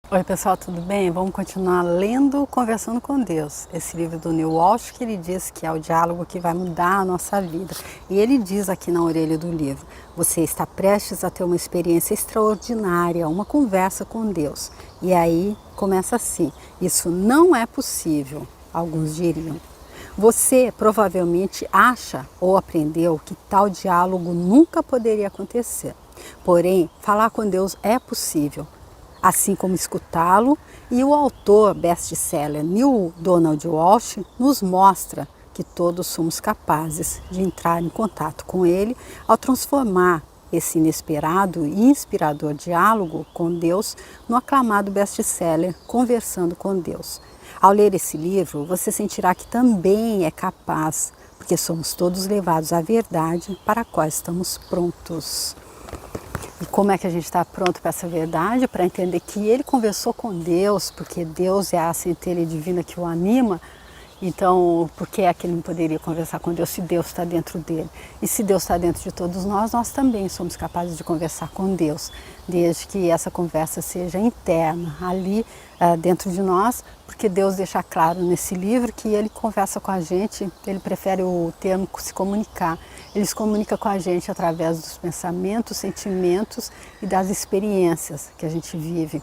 Oi pessoal, tudo bem? Vamos continuar lendo Conversando com Deus, esse livro do Neil Walsh, que ele diz que é o diálogo que vai mudar a nossa vida. E ele diz aqui na orelha do livro: você está prestes a ter uma experiência extraordinária, uma conversa com Deus. E aí começa assim: isso não é possível, alguns diriam. Você provavelmente acha ou aprendeu que tal diálogo nunca poderia acontecer. Porém, falar com Deus é possível, assim como escutá-lo, e o autor best-seller Neil Donald Walsh nos mostra que todos somos capazes de entrar em contato com ele ao transformar esse inesperado e inspirador diálogo com Deus no aclamado best-seller Conversando com Deus. Ao ler esse livro, você sentirá que também é capaz, porque somos todos levados à verdade para a qual estamos prontos. E como é que a gente está pronto para essa verdade? Para entender que ele conversou com Deus, porque Deus é a centelha divina que o anima. Então, por que é que ele não poderia conversar com Deus se Deus está dentro dele? E se Deus está dentro de todos nós, nós também somos capazes de conversar com Deus, desde que essa conversa seja interna, ali dentro de nós, porque Deus deixa claro nesse livro que ele conversa com a gente, ele prefere o termo se comunicar. Ele se comunica com a gente através dos pensamentos, sentimentos e das experiências que a gente vive.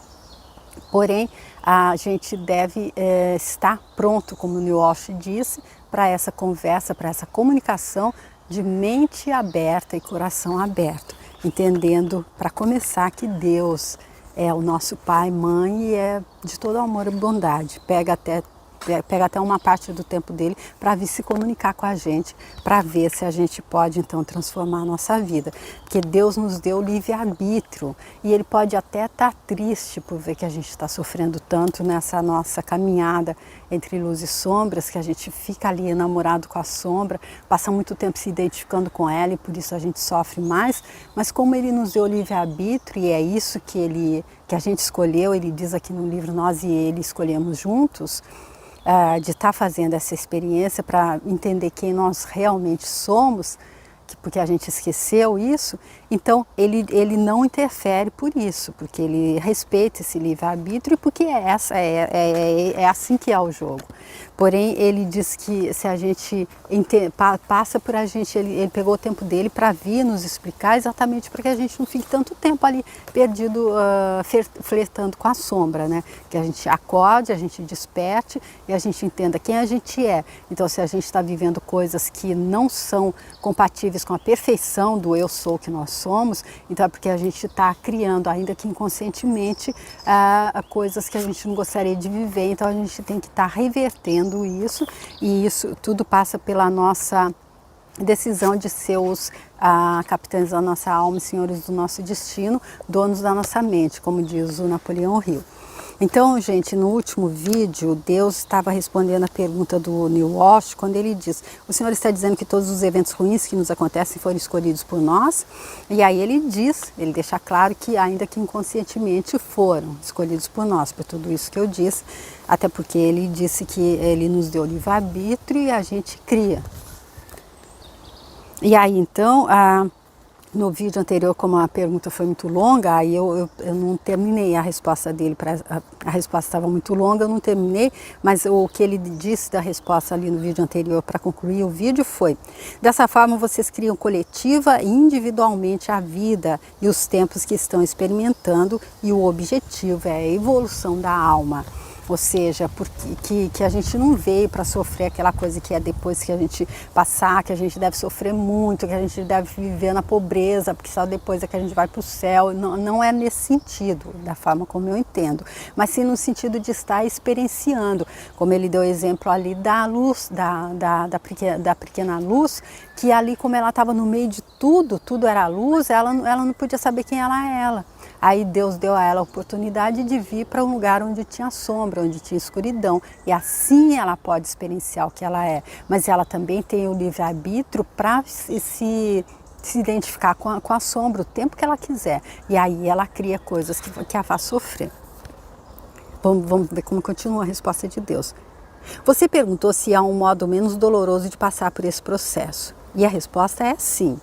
Porém, a gente deve estar pronto, como o Neil Walsh disse, para essa conversa, para essa comunicação de mente aberta e coração aberto, entendendo, para começar, que Deus é o nosso Pai, Mãe e é de todo amor e bondade. Pega até uma parte do tempo dele para vir se comunicar com a gente, para ver se a gente pode então transformar a nossa vida. Porque Deus nos deu livre-arbítrio e ele pode até estar triste por ver que a gente está sofrendo tanto nessa nossa caminhada entre luz e sombras, que a gente fica ali enamorado com a sombra, passa muito tempo se identificando com ela e por isso a gente sofre mais. Mas como ele nos deu livre-arbítrio e é isso que a gente escolheu, ele diz aqui no livro, nós e ele escolhemos juntos, de estar fazendo essa experiência para entender quem nós realmente somos, porque a gente esqueceu isso, então ele não interfere por isso, porque ele respeita esse livre-arbítrio, porque é assim que é o jogo. Porém, ele diz que se a gente passa por a gente, ele pegou o tempo dele para vir nos explicar exatamente para que a gente não fique tanto tempo ali perdido, flertando com a sombra, né? Que a gente acorde, a gente desperte e a gente entenda quem a gente é. Então, se a gente está vivendo coisas que não são compatíveis com a perfeição do eu sou que nós somos, então é porque a gente está criando, ainda que inconscientemente, coisas que a gente não gostaria de viver. Então, a gente tem que estar revertendo isso, e isso tudo passa pela nossa decisão de ser os capitães da nossa alma, senhores do nosso destino, donos da nossa mente, como diz o Napoleão Hill. Então, gente, no último vídeo, Deus estava respondendo a pergunta do Neil Walsh, quando ele diz: o Senhor está dizendo que todos os eventos ruins que nos acontecem foram escolhidos por nós? E aí ele deixa claro que ainda que inconscientemente foram escolhidos por nós, por tudo isso que eu disse, até porque ele disse que ele nos deu livre-arbítrio e a gente cria. E aí então, no vídeo anterior, como a pergunta foi muito longa, aí eu não terminei a resposta dele, a resposta estava muito longa, eu não terminei, mas o que ele disse da resposta ali no vídeo anterior para concluir o vídeo foi: dessa forma vocês criam coletiva e individualmente a vida e os tempos que estão experimentando, e o objetivo é a evolução da alma. Ou seja, que a gente não veio para sofrer aquela coisa que é depois que a gente passar, que a gente deve sofrer muito, que a gente deve viver na pobreza, porque só depois é que a gente vai para o céu. Não é nesse sentido, da forma como eu entendo, mas sim no sentido de estar experienciando, como ele deu o exemplo ali da luz, da pequena luz, que ali, como ela estava no meio de tudo era luz, ela não podia saber quem ela era. Aí Deus deu a ela a oportunidade de vir para um lugar onde tinha sombra, onde tinha escuridão, e assim ela pode experienciar o que ela é. Mas ela também tem o livre-arbítrio para se identificar com a sombra o tempo que ela quiser. E aí ela cria coisas que a faz sofrer. Vamos ver como continua a resposta de Deus. Você perguntou se há um modo menos doloroso de passar por esse processo. E a resposta é sim.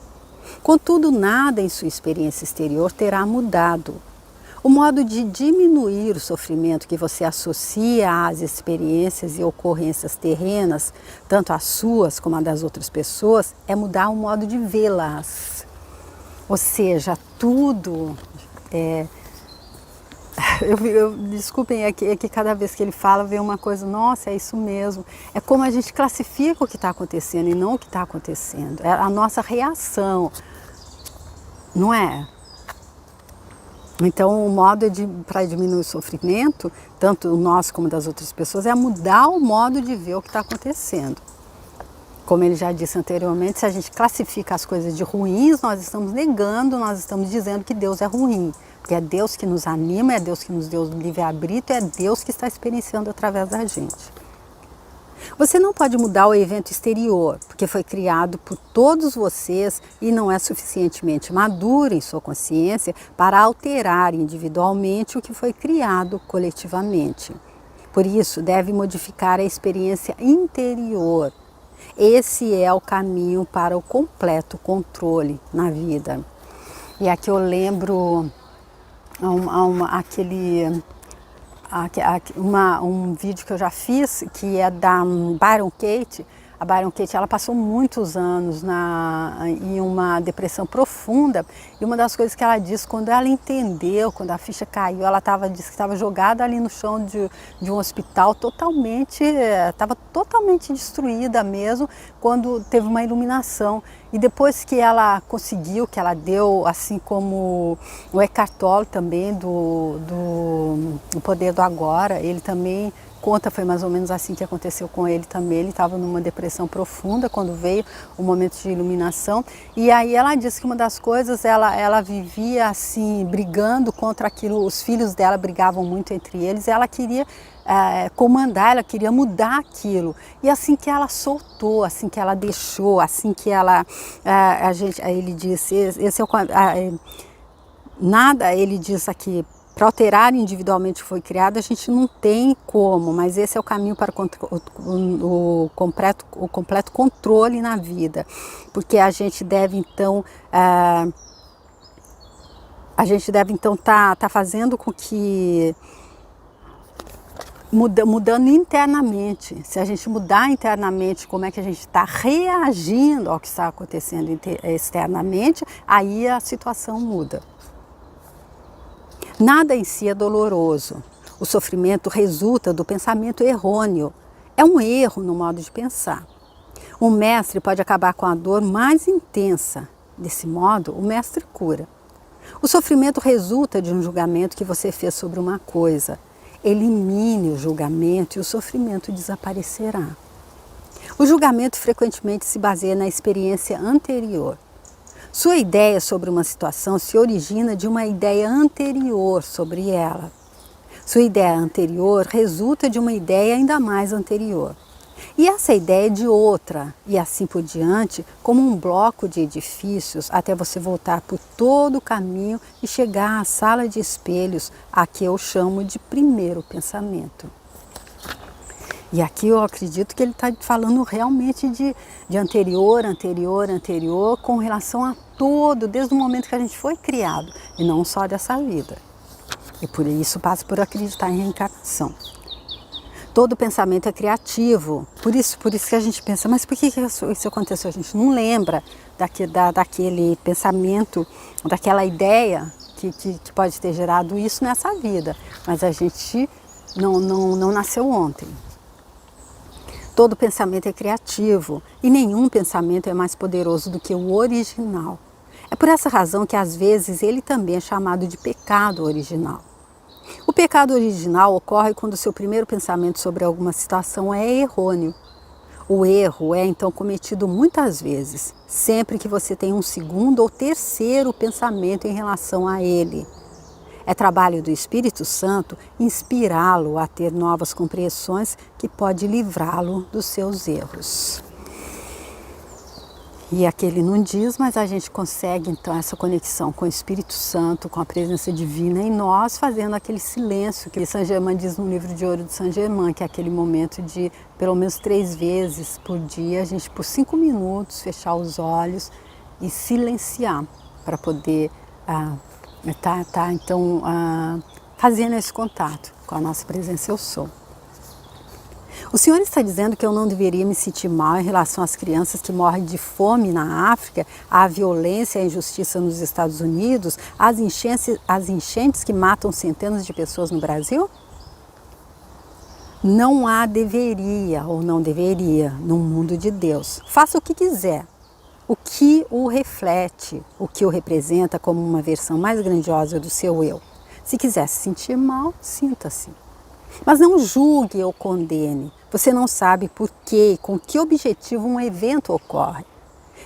Contudo, nada em sua experiência exterior terá mudado. O modo de diminuir o sofrimento que você associa às experiências e ocorrências terrenas, tanto as suas como a das outras pessoas, é mudar o modo de vê-las. Ou seja, tudo desculpem, é que cada vez que ele fala vem uma coisa, nossa, é isso mesmo. É como a gente classifica o que está acontecendo e não o que está acontecendo. É a nossa reação, não é? Então, o modo para diminuir o sofrimento, tanto o nosso como das outras pessoas, é mudar o modo de ver o que está acontecendo. Como ele já disse anteriormente, se a gente classifica as coisas de ruins, nós estamos negando, nós estamos dizendo que Deus é ruim. Porque é Deus que nos anima, é Deus que nos deu o livre-arbítrio, é Deus que está experienciando através da gente. Você não pode mudar o evento exterior, porque foi criado por todos vocês e não é suficientemente maduro em sua consciência para alterar individualmente o que foi criado coletivamente. Por isso, deve modificar a experiência interior. Esse é o caminho para o completo controle na vida. E aqui eu lembro um vídeo que eu já fiz, que é da Byron Katie. A Byron Katie, ela passou muitos anos em uma depressão profunda, e uma das coisas que ela disse, quando ela entendeu, quando a ficha caiu, ela disse que estava jogada ali no chão de um hospital, estava totalmente destruída mesmo, quando teve uma iluminação. E depois que ela conseguiu, que ela deu, assim como o Eckhart Tolle também, do Poder do Agora, ele também conta, foi mais ou menos assim que aconteceu com ele também. Ele estava numa depressão profunda quando veio o momento de iluminação. E aí ela disse que uma das coisas, ela vivia assim, brigando contra aquilo, os filhos dela brigavam muito entre eles, e ela queria comandar, ela queria mudar aquilo. E assim que ela soltou, assim que ela deixou, assim que ela, aí ele disse, esse é o nada, ele diz aqui, para alterar individualmente o que foi criado, a gente não tem como, mas esse é o caminho para o completo controle na vida, porque a gente deve então tá fazendo com que mudando internamente. Se a gente mudar internamente como é que a gente está reagindo ao que está acontecendo externamente, aí a situação muda. Nada em si é doloroso. O sofrimento resulta do pensamento errôneo. É um erro no modo de pensar. Um mestre pode acabar com a dor mais intensa. Desse modo, o mestre cura. O sofrimento resulta de um julgamento que você fez sobre uma coisa. Elimine o julgamento e o sofrimento desaparecerá. O julgamento frequentemente se baseia na experiência anterior. Sua ideia sobre uma situação se origina de uma ideia anterior sobre ela. Sua ideia anterior resulta de uma ideia ainda mais anterior. E essa ideia é de outra, e assim por diante, como um bloco de edifícios, até você voltar por todo o caminho e chegar à sala de espelhos, a que eu chamo de primeiro pensamento. E aqui eu acredito que ele está falando realmente de anterior, com relação a todo, desde o momento que a gente foi criado, e não só dessa vida. E por isso passa por acreditar em reencarnação. Todo pensamento é criativo, por isso que a gente pensa, mas por que isso aconteceu? A gente não lembra daquele pensamento, daquela ideia que pode ter gerado isso nessa vida, mas a gente não nasceu ontem. Todo pensamento é criativo e nenhum pensamento é mais poderoso do que o original. É por essa razão que às vezes ele também é chamado de pecado original. O pecado original ocorre quando o seu primeiro pensamento sobre alguma situação é errôneo. O erro é então cometido muitas vezes, sempre que você tem um segundo ou terceiro pensamento em relação a ele. É trabalho do Espírito Santo inspirá-lo a ter novas compreensões que pode livrá-lo dos seus erros. E aqui ele não diz, mas a gente consegue então essa conexão com o Espírito Santo, com a presença divina em nós, fazendo aquele silêncio que Saint Germain diz no livro de ouro de Saint Germain, que é aquele momento de pelo menos 3 vezes por dia, a gente por 5 minutos fechar os olhos e silenciar para poder Então, fazendo esse contato com a nossa presença eu sou. O Senhor está dizendo que eu não deveria me sentir mal em relação às crianças que morrem de fome na África, à violência e à injustiça nos Estados Unidos, às enchentes que matam centenas de pessoas no Brasil? Não há deveria ou não deveria no mundo de Deus. Faça o que quiser. O que o reflete, o que o representa como uma versão mais grandiosa do seu eu. Se quiser se sentir mal, sinta-se. Mas não julgue ou condene. Você não sabe por quê, com que objetivo um evento ocorre.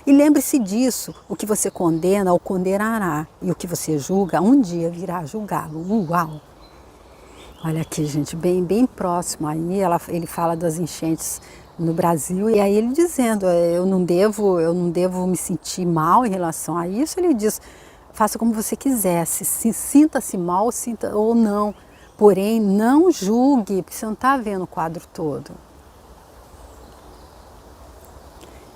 E lembre-se disso, o que você condena o condenará, e o que você julga um dia virá julgá-lo. Uau! Olha aqui, gente, bem próximo. Aí ele fala das enchentes no Brasil, e aí ele dizendo, eu não devo me sentir mal em relação a isso. Ele diz, faça como você quiser, sinta-se mal, sinta ou não. Porém, não julgue, porque você não está vendo o quadro todo.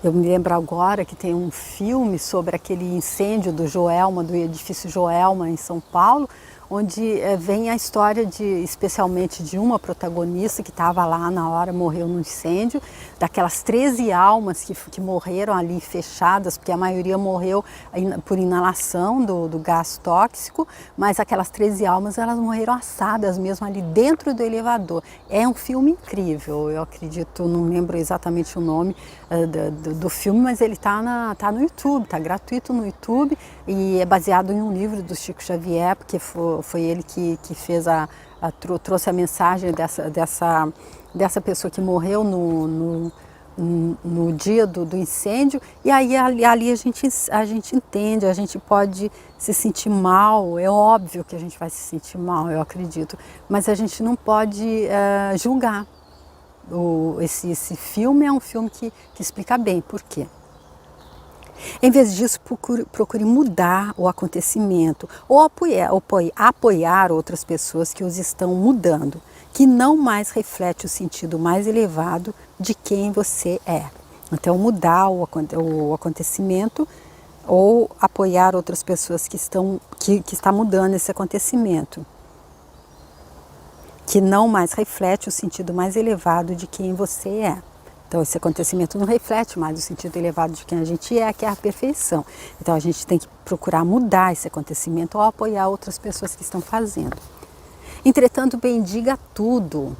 Eu me lembro agora que tem um filme sobre aquele incêndio do Joelma, do edifício Joelma em São Paulo, onde vem a história especialmente de uma protagonista que estava lá na hora, morreu no incêndio, daquelas 13 almas que morreram ali fechadas, porque a maioria morreu por inalação do gás tóxico, mas aquelas 13 almas elas morreram assadas mesmo ali dentro do elevador. É um filme incrível, eu acredito, não lembro exatamente o nome do filme, mas ele tá no YouTube, tá gratuito no YouTube e é baseado em um livro do Chico Xavier, porque foi ele que fez trouxe a mensagem dessa pessoa que morreu no dia do incêndio. E aí ali a gente entende, a gente pode se sentir mal, é óbvio que a gente vai se sentir mal, eu acredito, mas a gente não pode julgar. Esse filme é um filme que explica bem por quê. Em vez disso, procure mudar o acontecimento ou apoiar outras pessoas que os estão mudando, que não mais reflete o sentido mais elevado de quem você é. Então, mudar o acontecimento ou apoiar outras pessoas que está mudando esse acontecimento, que não mais reflete o sentido mais elevado de quem você é. Então, esse acontecimento não reflete mais o sentido elevado de quem a gente é, que é a perfeição. Então, a gente tem que procurar mudar esse acontecimento ou apoiar outras pessoas que estão fazendo. Entretanto, bendiga a tudo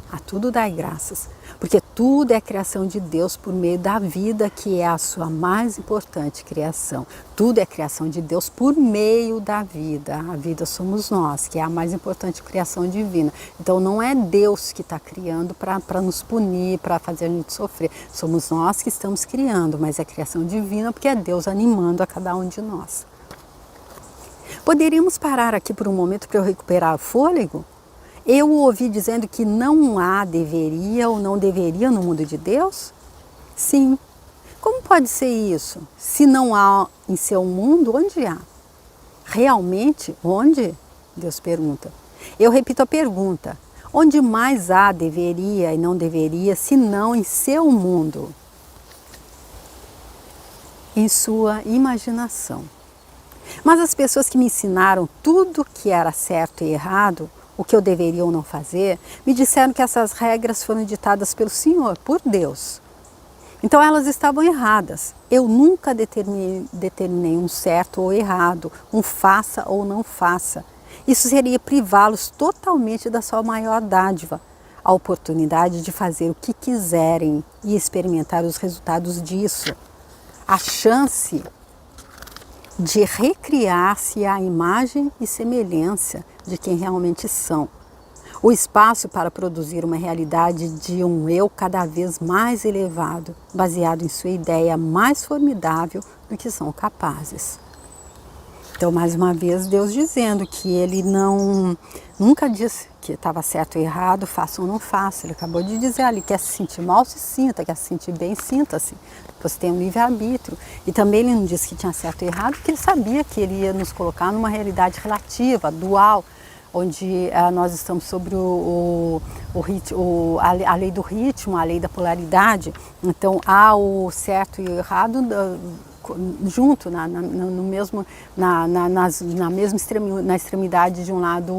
dai graças, porque tudo é criação de Deus por meio da vida, que é a sua mais importante criação. Tudo é criação de Deus por meio da vida. A vida somos nós, que é a mais importante criação divina. Então não é Deus que está criando para nos punir, para fazer a gente sofrer. Somos nós que estamos criando, mas é criação divina porque é Deus animando a cada um de nós. Poderíamos parar aqui por um momento para eu recuperar o fôlego? Eu ouvi dizendo que não há deveria ou não deveria no mundo de Deus? Sim. Como pode ser isso? Se não há em seu mundo, onde há? Realmente, onde? Deus pergunta. Eu repito a pergunta. Onde mais há deveria e não deveria, se não em seu mundo? Em sua imaginação. Mas as pessoas que me ensinaram tudo que era certo e errado, o que eu deveria ou não fazer, me disseram que essas regras foram ditadas pelo Senhor, por Deus. Então elas estavam erradas. Eu nunca determinei um certo ou errado, um faça ou não faça. Isso seria privá-los totalmente da sua maior dádiva, a oportunidade de fazer o que quiserem e experimentar os resultados disso. A chance de recriar-se à imagem e semelhança de quem realmente são. O espaço para produzir uma realidade de um eu cada vez mais elevado, baseado em sua ideia mais formidável do que são capazes. Então, mais uma vez, Deus dizendo que Ele nunca disse que estava certo ou errado, faça ou não faça. Ele acabou de dizer ali, quer se sentir mal, se sinta, quer se sentir bem, sinta-se. Você tem um livre-arbítrio. E também Ele não disse que tinha certo ou errado, porque Ele sabia que Ele ia nos colocar numa realidade relativa, dual, onde nós estamos sobre a lei do ritmo, a lei da polaridade. Então, há o certo e o errado junto, no mesmo, na mesma na extremidade de um lado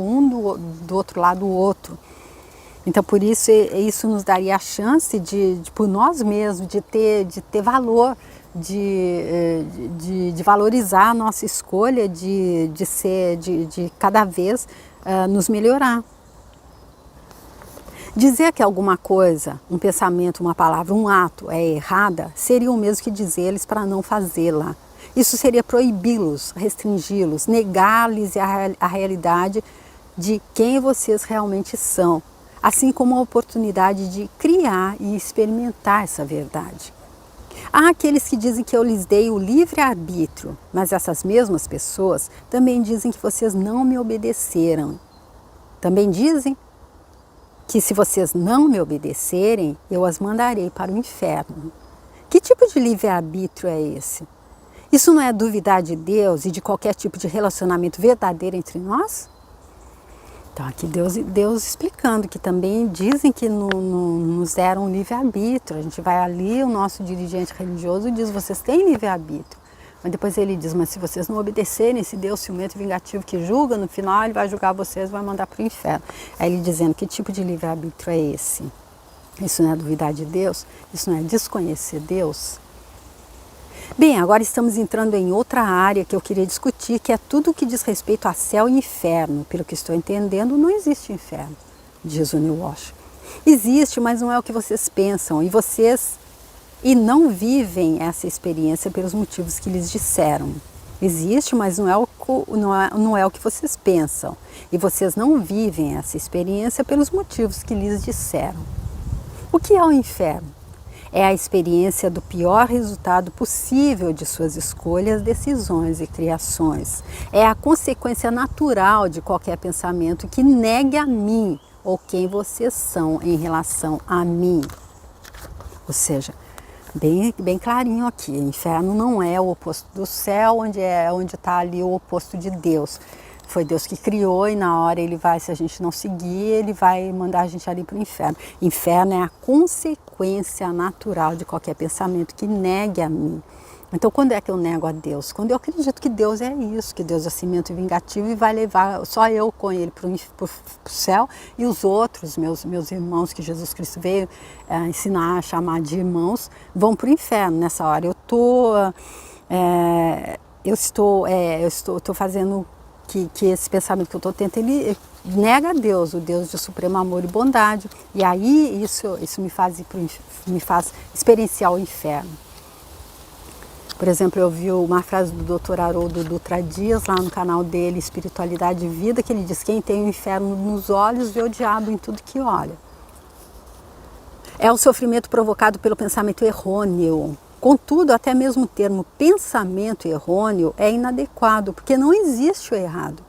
do outro lado o outro. Então por isso isso nos daria a chance de por nós mesmos, de ter valor, de valorizar a nossa escolha, de cada vez nos melhorar. Dizer que alguma coisa, um pensamento, uma palavra, um ato é errada, seria o mesmo que dizer-lhes para não fazê-la. Isso seria proibi-los, restringi-los, negar-lhes a realidade de quem vocês realmente são, assim como a oportunidade de criar e experimentar essa verdade. Há aqueles que dizem que eu lhes dei o livre-arbítrio, mas essas mesmas pessoas também dizem que vocês não me obedeceram. Também dizem que se vocês não me obedecerem, eu as mandarei para o inferno. Que tipo de livre-arbítrio é esse? Isso não é duvidar de Deus e de qualquer tipo de relacionamento verdadeiro entre nós? Então aqui Deus explicando que também dizem que nos deram livre-arbítrio. A gente vai ali, o nosso dirigente religioso diz, vocês têm livre-arbítrio. Mas depois ele diz, mas se vocês não obedecerem, esse Deus ciumento e vingativo que julga, no final ele vai julgar vocês e vai mandar para o inferno. Aí ele dizendo, que tipo de livre-arbítrio é esse? Isso não é duvidar de Deus? Isso não é desconhecer Deus? Bem, agora estamos entrando em outra área que eu queria discutir, que é tudo o que diz respeito a céu e inferno. Pelo que estou entendendo, não existe inferno, diz o Neil Walsh. Existe, mas não é o que vocês pensam, e não vivem essa experiência pelos motivos que lhes disseram. Existe, mas não é o que vocês pensam. E vocês não vivem essa experiência pelos motivos que lhes disseram. O que é o inferno? É a experiência do pior resultado possível de suas escolhas, decisões e criações. É a consequência natural de qualquer pensamento que negue a mim ou quem vocês são em relação a mim. Ou seja, bem clarinho aqui, o inferno não é o oposto do céu, onde está ali o oposto de Deus. Foi Deus que criou e na hora ele vai, se a gente não seguir, ele vai mandar a gente ali para o inferno. Inferno é a consequência natural de qualquer pensamento que negue a mim. Então quando é que eu nego a Deus? Quando eu acredito que Deus é isso, que Deus é cimento vingativo e vai levar só eu com ele para o céu e os outros, meus irmãos que Jesus Cristo veio ensinar a chamar de irmãos, vão para o inferno. Nessa hora eu estou fazendo que esse pensamento que eu estou tendo, ele nega a Deus, o Deus de supremo amor e bondade, e aí isso me faz experienciar o inferno. Por exemplo, eu vi uma frase do Dr. Haroldo Dutra Dias, lá no canal dele, Espiritualidade e Vida, que ele diz, quem tem o inferno nos olhos vê o diabo em tudo que olha. É o sofrimento provocado pelo pensamento errôneo. Contudo, até mesmo o termo pensamento errôneo é inadequado, porque não existe o errado.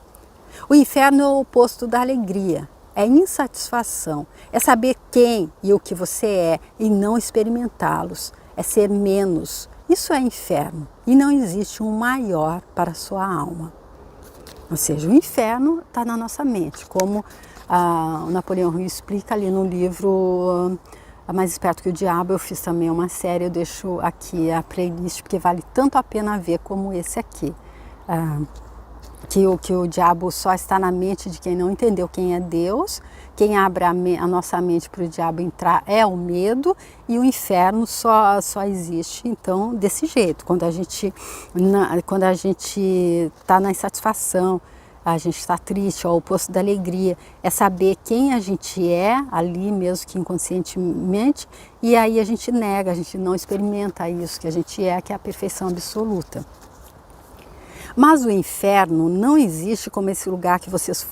O inferno é o oposto da alegria, é insatisfação, é saber quem e o que você é e não experimentá-los, é ser menos. Isso é inferno e não existe um maior para a sua alma. Ou seja, o inferno está na nossa mente, como o Napoleão Hill explica ali no livro Mais Esperto que o Diabo. Eu fiz também uma série, eu deixo aqui a playlist, porque vale tanto a pena ver como esse aqui. Que o diabo só está na mente de quem não entendeu quem é Deus. Quem abre a nossa mente para o diabo entrar é o medo, e o inferno só existe, então, desse jeito. Quando a gente está na insatisfação, a gente está triste, é o oposto da alegria, é saber quem a gente é, ali mesmo que inconscientemente, e aí a gente nega, a gente não experimenta isso que a gente é, que é a perfeição absoluta. Mas o inferno não existe como esse lugar que vocês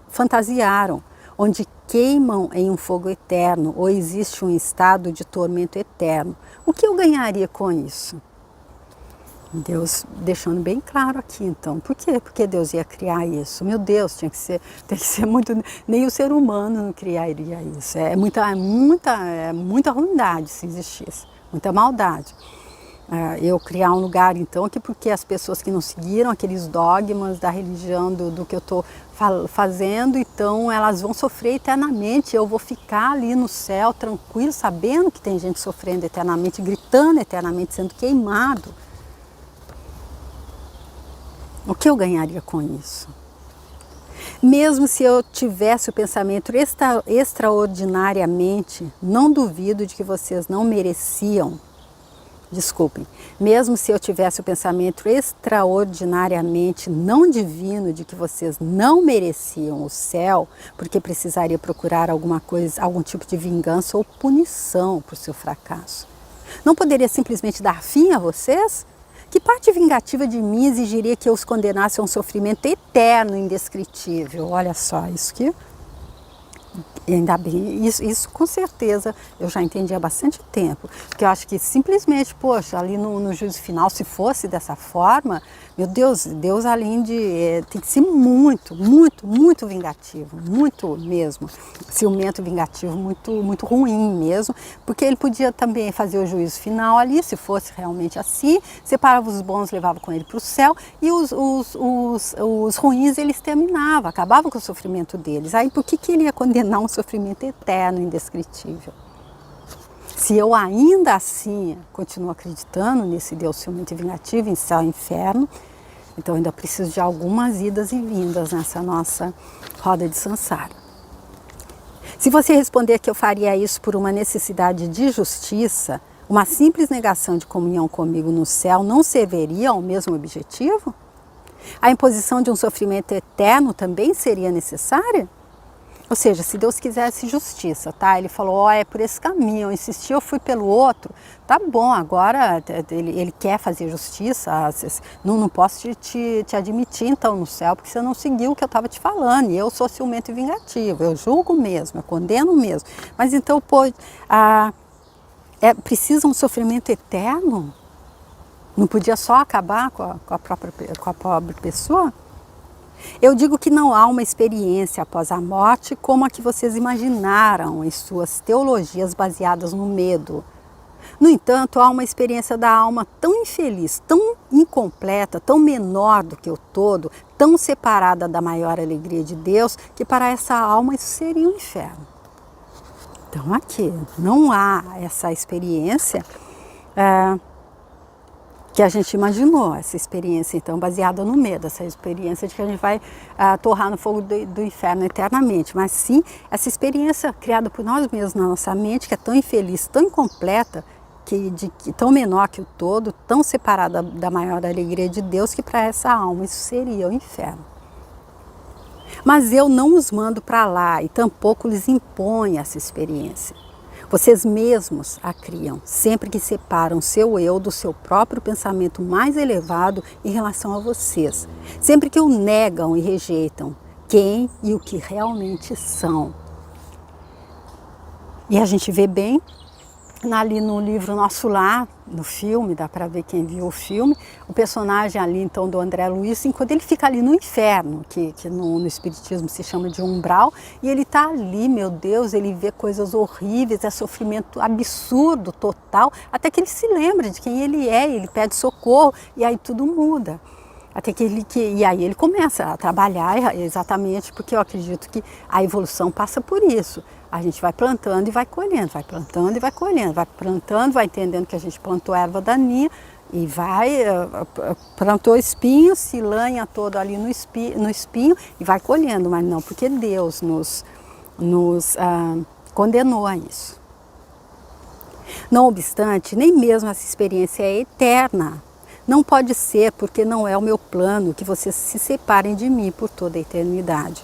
fantasiaram, onde queimam em um fogo eterno, ou existe um estado de tormento eterno. O que eu ganharia com isso? Deus deixando bem claro aqui, então. Por quê? Porque Deus ia criar isso. Meu Deus, tem que ser muito... Nem o ser humano não criaria isso. É muita ruindade se existisse, muita maldade. Eu criar um lugar, então, que porque as pessoas que não seguiram aqueles dogmas da religião, do que eu estou fazendo, então elas vão sofrer eternamente. Eu vou ficar ali no céu, tranquilo, sabendo que tem gente sofrendo eternamente, gritando eternamente, sendo queimado. O que eu ganharia com isso? Mesmo se eu tivesse o pensamento extraordinariamente, não duvido de que vocês não mereciam. Desculpem, mesmo se eu tivesse o pensamento extraordinariamente não divino de que vocês não mereciam o céu, porque precisaria procurar alguma coisa, algum tipo de vingança ou punição por seu fracasso, não poderia simplesmente dar fim a vocês? Que parte vingativa de mim exigiria que eu os condenasse a um sofrimento eterno, indescritível? Olha só, isso que... E ainda bem, isso com certeza eu já entendi há bastante tempo, porque eu acho que simplesmente, poxa, ali no juízo final, se fosse dessa forma, meu Deus, Deus além de, tem que ser muito, muito, muito vingativo, muito mesmo, ciumento, vingativo, muito, muito ruim mesmo, porque ele podia também fazer o juízo final ali, se fosse realmente assim, separava os bons, levava com ele para o céu, e os ruins ele exterminava, acabava com o sofrimento deles. Aí por que ele ia condenar um sofrimento eterno, indescritível? Se eu ainda assim continuo acreditando nesse Deus ciumento e vingativo, em céu e inferno, então ainda preciso de algumas idas e vindas nessa nossa roda de samsara. Se você responder que eu faria isso por uma necessidade de justiça, uma simples negação de comunhão comigo no céu não serviria ao mesmo objetivo? A imposição de um sofrimento eterno também seria necessária? Ou seja, se Deus quisesse justiça, tá? Ele falou, ó, é por esse caminho, eu insisti, eu fui pelo outro, tá bom, agora ele quer fazer justiça, não posso te admitir então no céu, porque você não seguiu o que eu estava te falando, e eu sou ciumento e vingativo, eu julgo mesmo, eu condeno mesmo. Mas então, pô, precisa um sofrimento eterno? Não podia só acabar com a pobre pessoa? Eu digo que não há uma experiência após a morte como a que vocês imaginaram em suas teologias baseadas no medo. No entanto, há uma experiência da alma tão infeliz, tão incompleta, tão menor do que o todo, tão separada da maior alegria de Deus, que para essa alma isso seria um inferno. Então aqui não há essa experiência que a gente imaginou, essa experiência então baseada no medo, essa experiência de que a gente vai torrar no fogo do inferno eternamente, mas sim essa experiência criada por nós mesmos na nossa mente, que é tão infeliz, tão incompleta, tão menor que o todo, tão separada da maior alegria de Deus, que para essa alma isso seria o inferno. Mas eu não os mando para lá e tampouco lhes imponho essa experiência. Vocês mesmos a criam, sempre que separam seu eu do seu próprio pensamento mais elevado em relação a vocês. Sempre que o negam e rejeitam quem e o que realmente são. E a gente vê bem ali no livro Nosso Lar, no filme, dá para ver quem viu o filme, o personagem ali então do André Luiz, enquanto ele fica ali no inferno, que no espiritismo se chama de umbral, e ele está ali, meu Deus, ele vê coisas horríveis, é sofrimento absurdo, total, até que ele se lembra de quem ele é, ele pede socorro e aí tudo muda. Até e aí ele começa a trabalhar exatamente porque eu acredito que a evolução passa por isso. A gente vai plantando e vai colhendo, vai plantando e vai colhendo, vai plantando, vai entendendo que a gente plantou erva daninha e plantou espinho, se lanha todo ali no espinho e vai colhendo, mas não porque Deus nos condenou a isso. Não obstante, nem mesmo essa experiência é eterna. Não pode ser, porque não é o meu plano que vocês se separem de mim por toda a eternidade.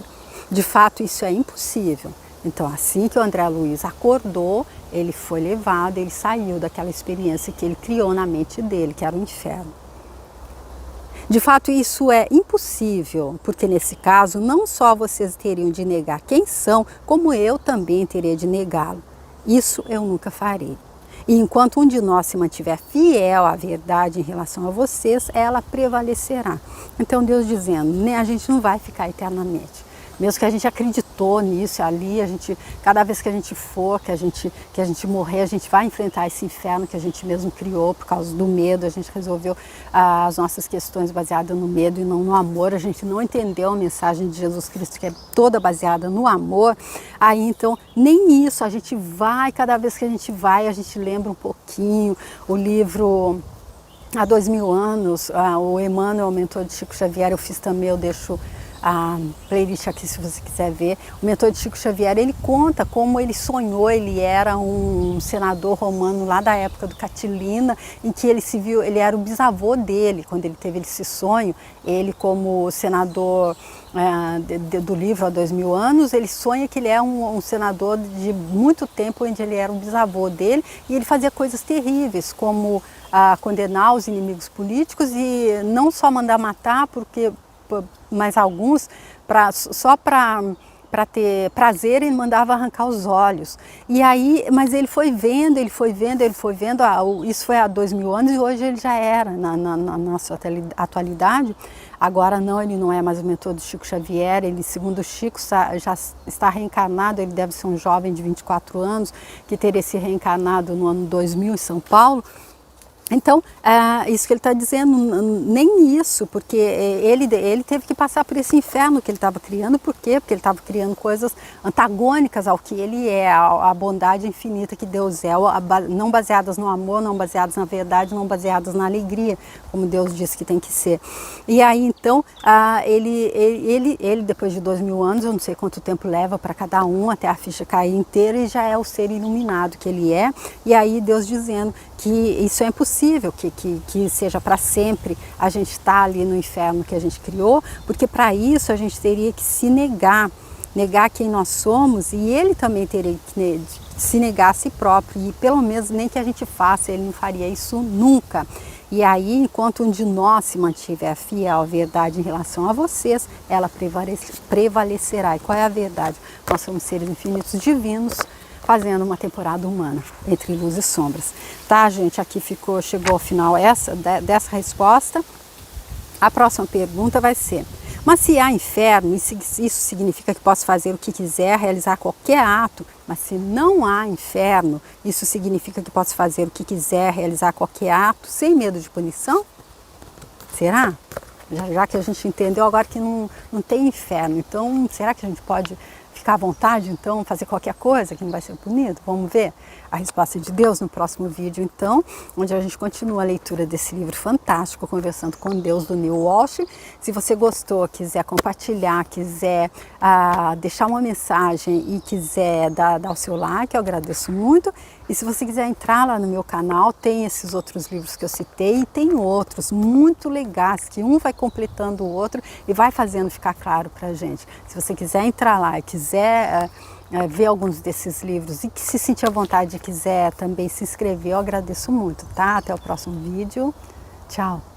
De fato, isso é impossível. Então, assim que o André Luiz acordou, ele foi levado, ele saiu daquela experiência que ele criou na mente dele, que era o inferno. De fato, isso é impossível, porque nesse caso, não só vocês teriam de negar quem são, como eu também teria de negá-lo. Isso eu nunca farei. E enquanto um de nós se mantiver fiel à verdade em relação a vocês, ela prevalecerá. Então Deus dizendo, a gente não vai ficar eternamente. Mesmo que a gente acreditou nisso ali, cada vez que a gente for, que a gente morrer, a gente vai enfrentar esse inferno que a gente mesmo criou por causa do medo. A gente resolveu as nossas questões baseadas no medo e não no amor. A gente não entendeu a mensagem de Jesus Cristo, que é toda baseada no amor. Aí então, nem isso, a gente vai, cada vez que a gente vai, a gente lembra um pouquinho o livro há 2000 anos, o Emmanuel, o mentor de Chico Xavier, eu fiz também, eu deixo a playlist aqui se você quiser ver. O mentor de Chico Xavier, ele conta como ele sonhou, ele era um senador romano lá da época do Catilina, em que ele se viu, ele era o bisavô dele, quando ele teve esse sonho, ele como senador do livro há 2000 anos, ele sonha que ele é um senador de muito tempo, onde ele era um bisavô dele, e ele fazia coisas terríveis, como condenar os inimigos políticos e não só mandar matar, mas alguns, só para ter prazer, ele mandava arrancar os olhos. E aí, mas ele foi vendo, isso foi há 2000 anos e hoje ele já era, na nossa atualidade. Agora não, ele não é mais o mentor do Chico Xavier, ele, segundo o Chico, já está reencarnado, ele deve ser um jovem de 24 anos, que teria se reencarnado no ano 2000 em São Paulo. Então, isso que ele está dizendo, nem isso, porque ele teve que passar por esse inferno que ele estava criando. Por quê? Porque ele estava criando coisas antagônicas ao que ele é, à bondade infinita que Deus é, não baseadas no amor, não baseadas na verdade, não baseadas na alegria, como Deus disse que tem que ser. E aí, então, ele depois de 2000 anos, eu não sei quanto tempo leva para cada um, até a ficha cair inteira, e já é o ser iluminado que ele é. E aí Deus dizendo que isso é impossível, que seja para sempre a gente estar ali no inferno que a gente criou, porque para isso a gente teria que se negar quem nós somos, e ele também teria que se negar a si próprio, e pelo menos nem que a gente faça, ele não faria isso nunca. E aí, enquanto um de nós se mantiver fiel à verdade em relação a vocês, ela prevalecerá. E qual é a verdade? Nós somos seres infinitos divinos, fazendo uma temporada humana, entre luz e sombras. Tá, gente? Aqui chegou ao final dessa resposta. A próxima pergunta vai ser: mas se há inferno, isso significa que posso fazer o que quiser, realizar qualquer ato, mas se não há inferno, isso significa que posso fazer o que quiser, realizar qualquer ato, sem medo de punição? Será? Já que a gente entendeu agora que não tem inferno, então será que a gente pode ficar à vontade, então, fazer qualquer coisa que não vai ser punido? Vamos ver a resposta de Deus no próximo vídeo, então, onde a gente continua a leitura desse livro fantástico, Conversando com Deus, do Neil Walsh. Se você gostou, quiser compartilhar, quiser deixar uma mensagem e quiser dar o seu like, eu agradeço muito. E se você quiser entrar lá no meu canal, tem esses outros livros que eu citei e tem outros muito legais, que um vai completando o outro e vai fazendo ficar claro para a gente. Se você quiser entrar lá e quiser ver alguns desses livros e que se sentir à vontade e quiser também se inscrever, eu agradeço muito, tá? Até o próximo vídeo. Tchau!